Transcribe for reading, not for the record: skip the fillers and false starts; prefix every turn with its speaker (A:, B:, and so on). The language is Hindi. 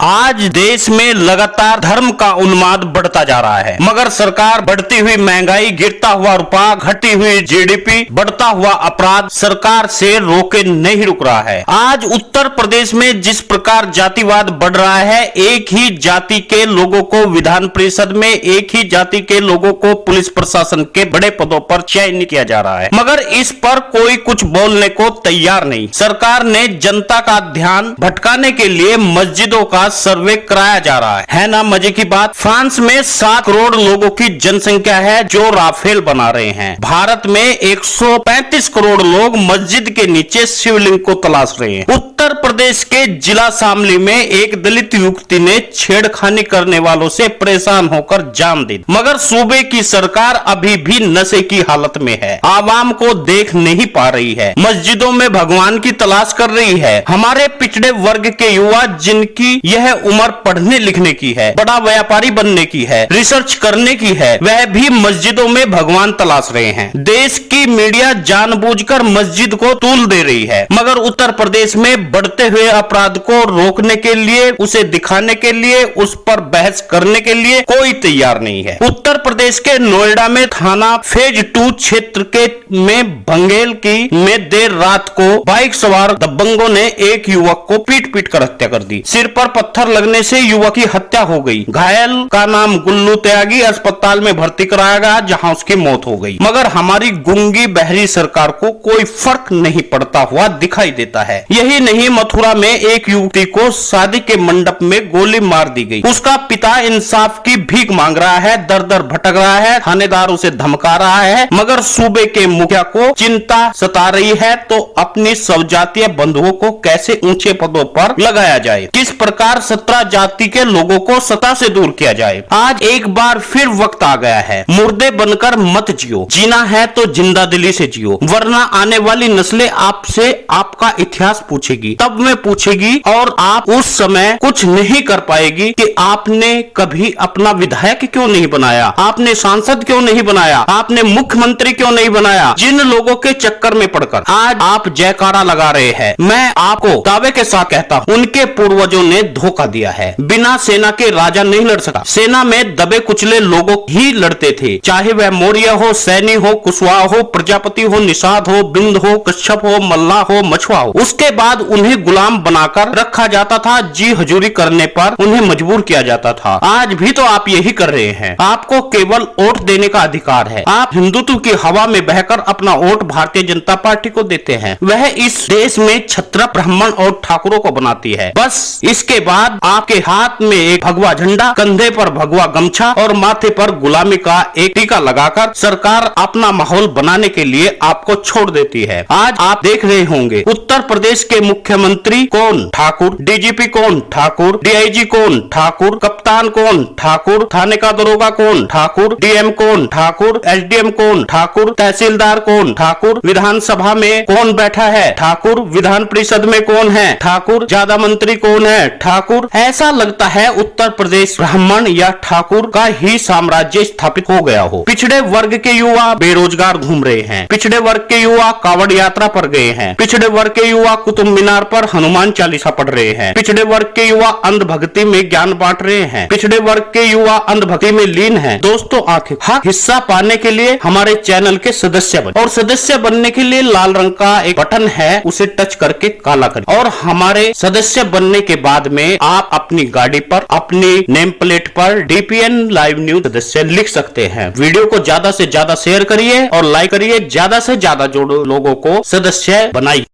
A: आज देश में लगातार धर्म का उन्माद बढ़ता जा रहा है, मगर सरकार बढ़ती हुई महंगाई, गिरता हुआ रुपया, घटी हुई जीडीपी, बढ़ता हुआ अपराध सरकार से रोके नहीं रुक रहा है। आज उत्तर प्रदेश में जिस प्रकार जातिवाद बढ़ रहा है, एक ही जाति के लोगों को विधान परिषद में, एक ही जाति के लोगों को पुलिस प्रशासन के बड़े पदों पर चयन किया जा रहा है, मगर इस पर कोई कुछ बोलने को तैयार नहीं। सरकार ने जनता का ध्यान भटकाने के लिए मस्जिदों का सर्वे कराया जा रहा है ना मजे की बात। फ्रांस में 7 करोड़ लोगों की जनसंख्या है जो राफेल बना रहे हैं। भारत में 135 करोड़ लोग मस्जिद के नीचे शिवलिंग को तलाश रहे हैं। उत्तर प्रदेश के जिला शामली में एक दलित युवती ने छेड़खानी करने वालों से परेशान होकर जान दी, मगर सूबे की सरकार अभी भी नशे की हालत में है, आवाम को देख नहीं पा रही है, मस्जिदों में भगवान की तलाश कर रही है। हमारे पिछड़े वर्ग के युवा जिनकी यह उम्र पढ़ने लिखने की है, बड़ा व्यापारी बनने की है, रिसर्च करने की है, वह भी मस्जिदों में भगवान तलाश रहे हैं। देश की मीडिया जानबूझकर मस्जिद को तूल दे रही है, मगर उत्तर प्रदेश में बढ़ते हुए अपराध को रोकने के लिए, उसे दिखाने के लिए, उस पर बहस करने के लिए कोई तैयार नहीं है। उत्तर प्रदेश के नोएडा में थाना फेज 2 क्षेत्र के में बंगेल की में देर रात को बाइक सवार दबंगों ने एक युवक को पीट पीट कर हत्या कर दी। सिर पर पत्थर लगने से युवक की हत्या हो गई। घायल का नाम गुल्लू त्यागी अस्पताल में भर्ती कराया गया, जहां उसकी मौत हो गई। मगर हमारी गूंगी बहरी सरकार को कोई फर्क नहीं पड़ता हुआ दिखाई देता है। यही नहीं, मथुरा में एक युवती को शादी के मंडप में गोली मार दी गई। उसका पिता इंसाफ की भीख मांग रहा है, दर दर भटक रहा है, थानेदार उसे धमका रहा है, मगर सूबे के मुखिया को चिंता सता रही है तो अपनी स्वजातीय बंधुओं को कैसे ऊंचे पदों पर लगाया जाए, किस प्रकार 17 जाति के लोगों को सत्ता से दूर किया जाए। आज एक बार फिर वक्त आ गया है, मुर्दे बनकर मत जियो, जीना है तो जिंदा दिली से जियो, वरना आने वाली नस्लें आपसे आपका इतिहास पूछेगी, तब में पूछेगी और आप उस समय कुछ नहीं कर पाएगी कि आपने कभी अपना विधायक क्यों नहीं बनाया, आपने सांसद क्यों नहीं बनाया, आपने मुख्यमंत्री क्यों नहीं बनाया। जिन लोगों के चक्कर में पड़कर आज आप जयकारा लगा रहे हैं, मैं आपको दावे के साथ कहता हूं, उनके पूर्वजों ने धोखा दिया है। बिना सेना के राजा नहीं लड़ सका, सेना में दबे कुचले लोगों ही लड़ते थे, चाहे वह मौर्य हो, सैनी हो, कुशवाहा हो, प्रजापति हो, निषाद हो, बिंद हो, कश्यप हो, मल्ला हो, मछुआ हो। उसके बाद उन्हें गुलाम बनाकर रखा जाता था, जी हजूरी करने पर उन्हें मजबूर किया जाता था। आज भी तो आप यही कर रहे हैं। आपको केवल वोट देने का अधिकार है। आप हिंदुत्व की हवा में बहकर अपना वोट भारतीय जनता पार्टी को देते हैं। वह इस देश में क्षत्रिय, ब्राह्मण और ठाकुरों को बनाती है। बस इसके बाद आपके हाथ में एक भगवा झंडा, कंधे पर भगवा गमछा और माथे पर गुलामी का एक टीका लगाकर सरकार अपना माहौल बनाने के लिए आपको छोड़ देती है। आज आप देख रहे होंगे उत्तर प्रदेश के मुख्यमंत्री कौन? ठाकुर। डीजीपी कौन? ठाकुर। डीआईजी कौन? ठाकुर। कप्तान कौन? ठाकुर। थाने का दरोगा कौन? ठाकुर। डीएम कौन? ठाकुर। एसडीएम कौन? ठाकुर। तहसीलदार कौन? ठाकुर। विधानसभा में कौन बैठा है? ठाकुर। विधान परिषद में कौन है? ठाकुर। ज्यादा मंत्री कौन है? ठाकुर। ऐसा लगता है उत्तर प्रदेश ब्राह्मण या ठाकुर का ही साम्राज्य स्थापित हो गया हो। पिछड़े वर्ग के युवा बेरोजगार घूम रहे हैं, पिछड़े वर्ग के युवा कावड़ यात्रा पर गए हैं, पिछड़े वर्ग के युवा कुतुब मीनार पर हनुमान चालीसा पढ़ रहे हैं, पिछड़े वर्ग के युवा अंधभक्ति में ज्ञान बांट रहे हैं, पिछड़े वर्ग के युवा अंधभक्ति में लीन हैं। दोस्तों, आखिर हक हिस्सा पाने के लिए हमारे चैनल के सदस्य बने, और सदस्य बनने के लिए लाल रंग का एक बटन है, उसे टच करके काला करें, और हमारे सदस्य बनने के बाद में आप अपनी गाड़ी पर, अपनी नेम प्लेट पर डीपीएन लाइव न्यूज सदस्य लिख सकते हैं। वीडियो को ज्यादा से ज्यादा शेयर करिए और लाइक करिए, ज्यादा से ज्यादा लोगों को सदस्य बनाइए।